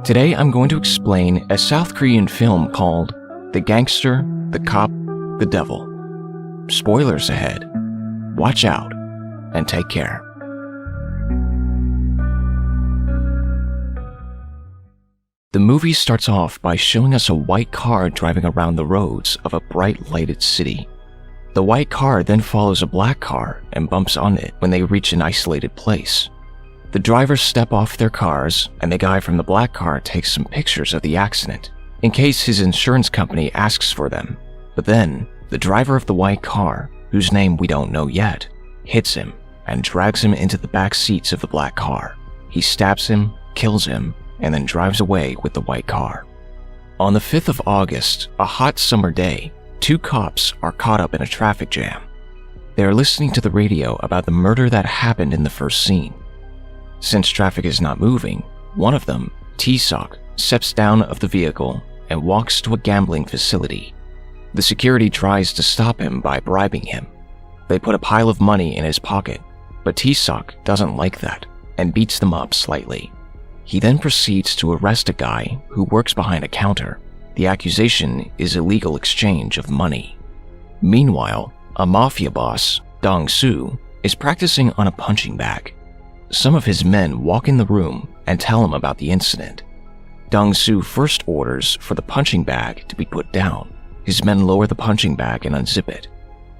Today I'm going to explain a South Korean film called The Gangster, the Cop, the Devil. Spoilers ahead. Watch out and take care. The movie starts off by showing us a white car driving around the roads of a bright lighted city. The white car then follows a black car and bumps on it when they reach an isolated place. The drivers step off their cars and the guy from the black car takes some pictures of the accident in case his insurance company asks for them. But then, the driver of the white car, whose name we don't know yet, hits him and drags him into the back seats of the black car. He stabs him, kills him, and then drives away with the white car. On the 5th of August, a hot summer day, two cops are caught up in a traffic jam. They are listening to the radio about the murder that happened in the first scene. Since traffic is not moving, one of them, T-Sock, steps down of the vehicle and walks to a gambling facility. The security tries to stop him by bribing him. They put a pile of money in his pocket, but T-Sock doesn't like that and beats them up slightly. He then proceeds to arrest a guy who works behind a counter. The accusation is illegal exchange of money. Meanwhile, a mafia boss, Dong-soo, is practicing on a punching bag. Some of his men walk in the room and tell him about the incident. Dong-soo first orders for the punching bag to be put down. His men lower the punching bag and unzip it.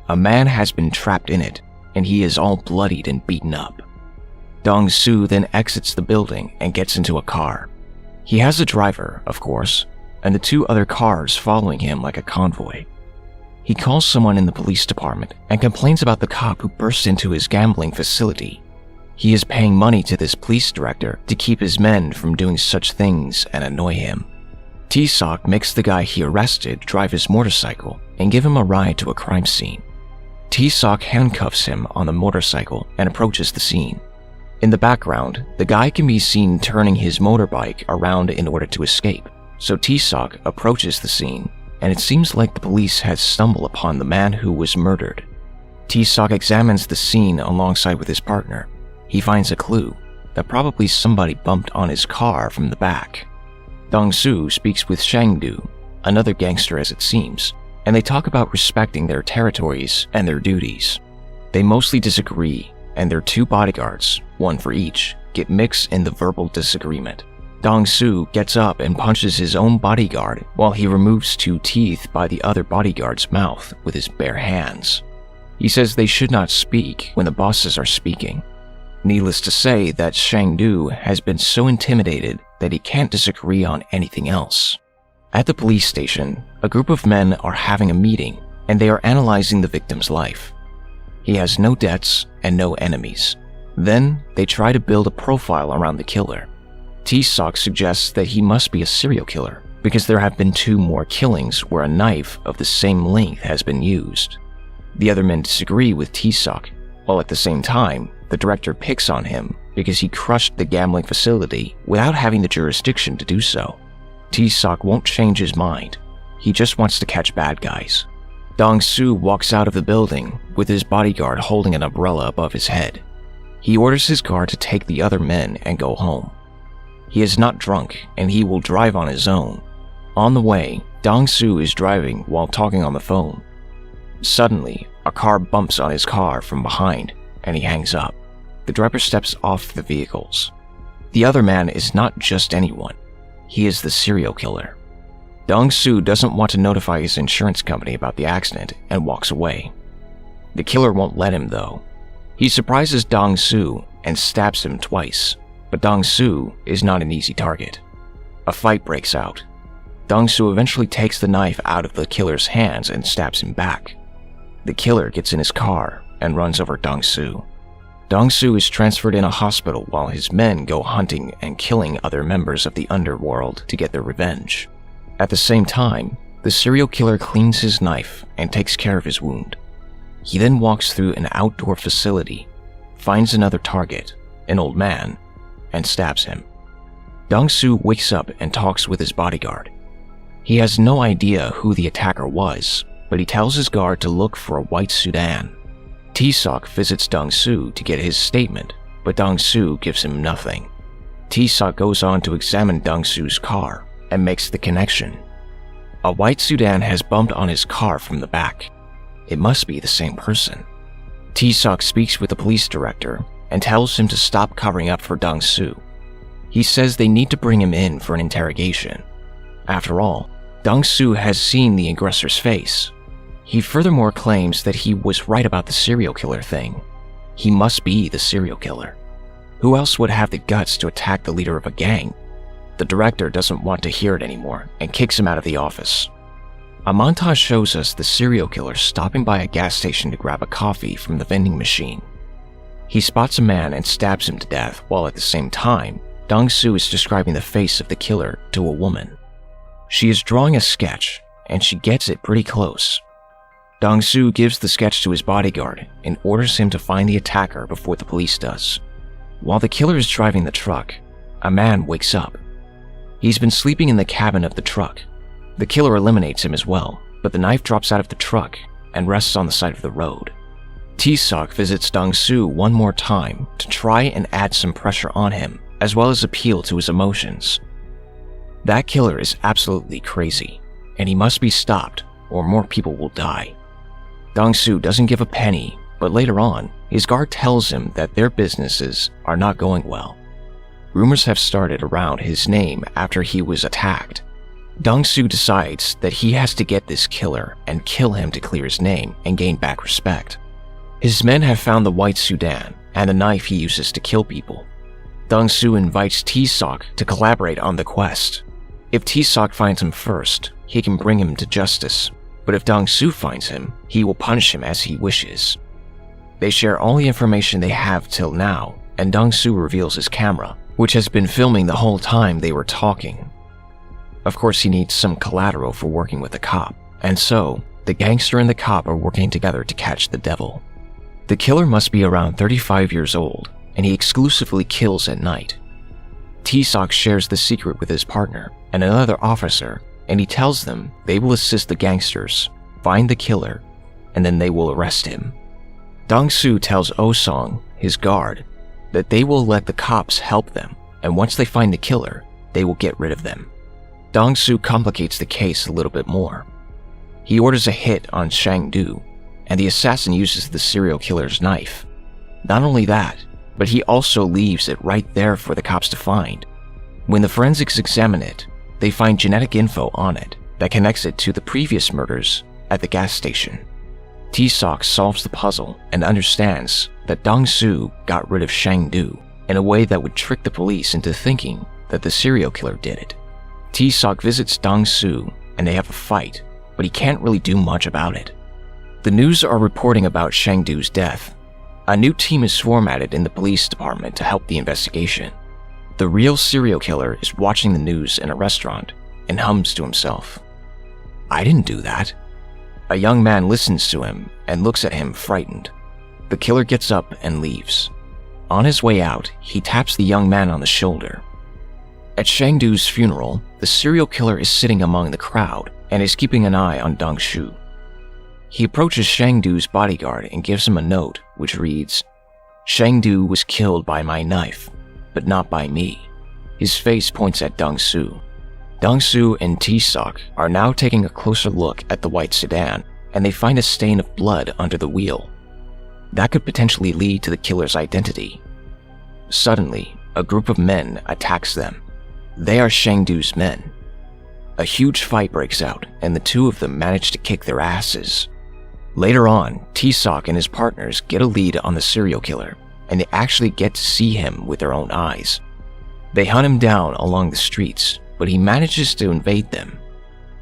A man has been trapped in it, and he is all bloodied and beaten up. Dong-soo then exits the building and gets into a car. He has a driver, of course, and the two other cars following him like a convoy. He calls someone in the police department and complains about the cop who burst into his gambling facility. He is paying money to this police director to keep his men from doing such things and annoy him. T-Sock makes the guy he arrested drive his motorcycle and give him a ride to a crime scene. T-Sock handcuffs him on the motorcycle and approaches the scene. In the background, the guy can be seen turning his motorbike around in order to escape, so T-Sock approaches the scene, and it seems like the police has stumbled upon the man who was murdered. T-Sock examines the scene alongside with his partner. He finds a clue that probably somebody bumped on his car from the back. Dong-soo speaks with Shang-do, another gangster as it seems, and they talk about respecting their territories and their duties. They mostly disagree, and their two bodyguards, one for each, get mixed in the verbal disagreement. Dong-soo gets up and punches his own bodyguard while he removes two teeth by the other bodyguard's mouth with his bare hands. He says they should not speak when the bosses are speaking. Needless to say that Shang-do has been so intimidated that he can't disagree on anything else. At the police station, a group of men are having a meeting and they are analyzing the victim's life. He has no debts and no enemies. Then they try to build a profile around the killer. T-Sock suggests that he must be a serial killer because there have been two more killings where a knife of the same length has been used. The other men disagree with T-Sock, while at the same time, the director picks on him because he crushed the gambling facility without having the jurisdiction to do so. T-Sock won't change his mind. He just wants to catch bad guys. Dong-soo walks out of the building with his bodyguard holding an umbrella above his head. He orders his guard to take the other men and go home. He is not drunk and he will drive on his own. On the way, Dong-soo is driving while talking on the phone. Suddenly, a car bumps on his car from behind and he hangs up. The driver steps off the vehicles. The other man is not just anyone. He is the serial killer. Dong-soo doesn't want to notify his insurance company about the accident and walks away. The killer won't let him though. He surprises Dong-soo and stabs him twice, but Dong-soo is not an easy target. A fight breaks out. Dong-soo eventually takes the knife out of the killer's hands and stabs him back. The killer gets in his car and runs over Dong-soo. Dong-soo is transferred in a hospital while his men go hunting and killing other members of the underworld to get their revenge. At the same time, the serial killer cleans his knife and takes care of his wound. He then walks through an outdoor facility, finds another target, an old man, and stabs him. Dong-soo wakes up and talks with his bodyguard. He has no idea who the attacker was, but he tells his guard to look for a white sedan. T-Sock visits Dong-soo to get his statement, but Dong-soo gives him nothing. T-Sok goes on to examine Dong-Su's car and makes the connection. A white sedan has bumped on his car from the back. It must be the same person. T-Sok speaks with the police director and tells him to stop covering up for Dong-Su. He says they need to bring him in for an interrogation. After all, Dong-Su has seen the aggressor's face. He furthermore claims that he was right about the serial killer thing. He must be the serial killer. Who else would have the guts to attack the leader of a gang? The director doesn't want to hear it anymore and kicks him out of the office. A montage shows us the serial killer stopping by a gas station to grab a coffee from the vending machine. He spots a man and stabs him to death, while at the same time, Dong-Su is describing the face of the killer to a woman. She is drawing a sketch, and she gets it pretty close. Dong-Su gives the sketch to his bodyguard and orders him to find the attacker before the police does. While the killer is driving the truck, a man wakes up. He's been sleeping in the cabin of the truck. The killer eliminates him as well, but the knife drops out of the truck and rests on the side of the road. T-Sok visits Dong-Su one more time to try and add some pressure on him, as well as appeal to his emotions. That killer is absolutely crazy, and he must be stopped or more people will die. Dong-Su doesn't give a penny, but later on, his guard tells him that their businesses are not going well. Rumors have started around his name after he was attacked. Dong-Su decides that he has to get this killer and kill him to clear his name and gain back respect. His men have found the white sedan and the knife he uses to kill people. Dong-Su invites T-Sok to collaborate on the quest. If T-Sok finds him first, he can bring him to justice, but if Dong-Su finds him, he will punish him as he wishes. They share all the information they have till now, and Dong-Su reveals his camera, which has been filming the whole time they were talking. Of course, he needs some collateral for working with the cop, and so, the gangster and the cop are working together to catch the devil. The killer must be around 35 years old, and he exclusively kills at night. T-Sok shares the secret with his partner and another officer, and he tells them they will assist the gangsters, find the killer, and then they will arrest him. Dong-Su tells Oh-Song, his guard, that they will let the cops help them, and once they find the killer, they will get rid of them. Dong-Su complicates the case a little bit more. He orders a hit on Shang-Du, and the assassin uses the serial killer's knife. Not only that, but he also leaves it right there for the cops to find. When the forensics examine it, they find genetic info on it that connects it to the previous murders at the gas station. T-Sok solves the puzzle and understands that Dong-Su got rid of Shang-Du in a way that would trick the police into thinking that the serial killer did it. T-Sok visits Dong-Su and they have a fight, but he can't really do much about it. The news are reporting about Shang-Du's death. A new team is formatted in the police department to help the investigation. The real serial killer is watching the news in a restaurant and hums to himself. "I didn't do that." A young man listens to him and looks at him frightened. The killer gets up and leaves. On his way out, he taps the young man on the shoulder. At Shang-Du's funeral, the serial killer is sitting among the crowd and is keeping an eye on Dong-Su. He approaches Shang-Du's bodyguard and gives him a note which reads, "Shang-Du was killed by my knife, but not by me." His face points at Dong-Su. Dong-Su and T-Sok are now taking a closer look at the white sedan, and they find a stain of blood under the wheel. That could potentially lead to the killer's identity. Suddenly, a group of men attacks them. They are Shang-Du's men. A huge fight breaks out, and the two of them manage to kick their asses. Later on, T-Sok and his partners get a lead on the serial killer, and they actually get to see him with their own eyes. They hunt him down along the streets, but he manages to invade them.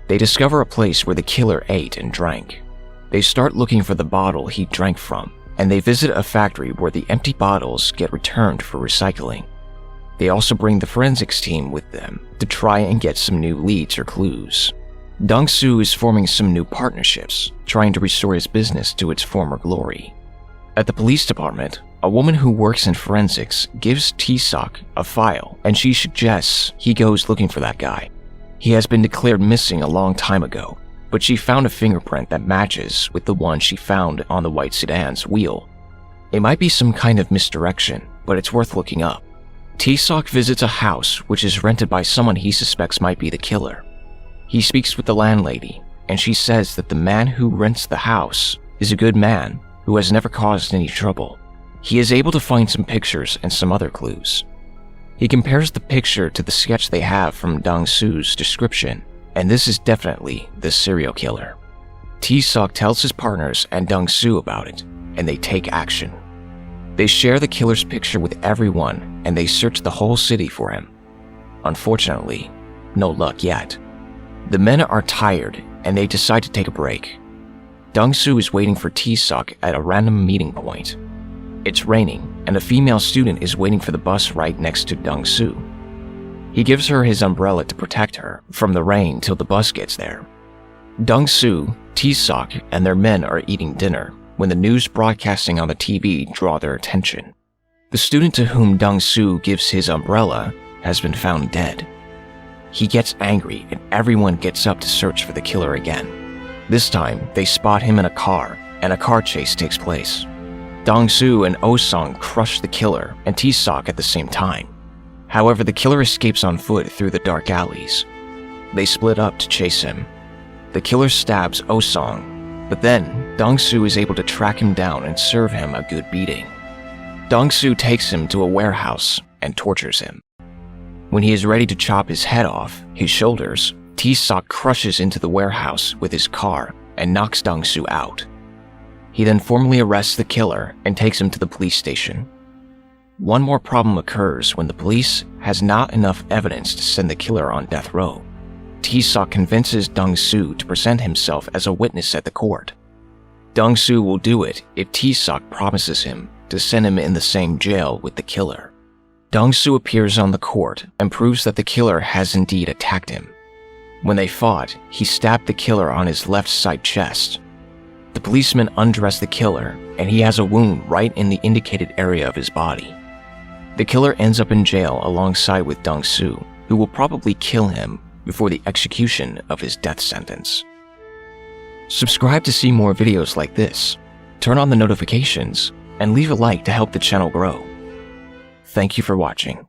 They discover a place where the killer ate and drank. They start looking for the bottle he drank from, and they visit a factory where the empty bottles get returned for recycling. They also bring the forensics team with them to try and get some new leads or clues. Dong-Su is forming some new partnerships, trying to restore his business to its former glory. At the police department, a woman who works in forensics gives T-Sok a file, and she suggests he goes looking for that guy. He has been declared missing a long time ago, but she found a fingerprint that matches with the one she found on the white sedan's wheel. It might be some kind of misdirection, but it's worth looking up. T-Sock visits a house which is rented by someone he suspects might be the killer. He speaks with the landlady, and she says that the man who rents the house is a good man who has never caused any trouble. He is able to find some pictures and some other clues. He compares the picture to the sketch they have from Dong-Su's description, and this is definitely the serial killer. T-Sock tells his partners and Dong-Su about it, and they take action. They share the killer's picture with everyone, and they search the whole city for him. Unfortunately, no luck yet. The men are tired, and they decide to take a break. Dong-Su is waiting for T-Sock at a random meeting point. It's raining, and a female student is waiting for the bus right next to Dong-Su. He gives her his umbrella to protect her from the rain till the bus gets there. Dong-Su, T-Sock, and their men are eating dinner when the news broadcasting on the TV draw their attention. The student to whom Dong-Su gives his umbrella has been found dead. He gets angry and everyone gets up to search for the killer again. This time, they spot him in a car, and a car chase takes place. Dong-Su and Oh-sung crush the killer and T-Sock at the same time. However, the killer escapes on foot through the dark alleys. They split up to chase him. The killer stabs Oh-sung, but then Dong-Su is able to track him down and serve him a good beating. Dong-Su takes him to a warehouse and tortures him. When he is ready to chop his head off his shoulders, T-Sock crushes into the warehouse with his car and knocks Dong-Su out. He then formally arrests the killer and takes him to the police station. One more problem occurs when the police has not enough evidence to send the killer on death row. T-Sock convinces Dong-Su to present himself as a witness at the court. Dong-Su will do it if T-Sock promises him to send him in the same jail with the killer. Dong-Su appears on the court and proves that the killer has indeed attacked him. When they fought, he stabbed the killer on his left side chest. The policeman undressed the killer, and he has a wound right in the indicated area of his body. The killer ends up in jail alongside with Dong-Su, who will probably kill him before the execution of his death sentence. Subscribe to see more videos like this, turn on the notifications, and leave a like to help the channel grow. Thank you for watching.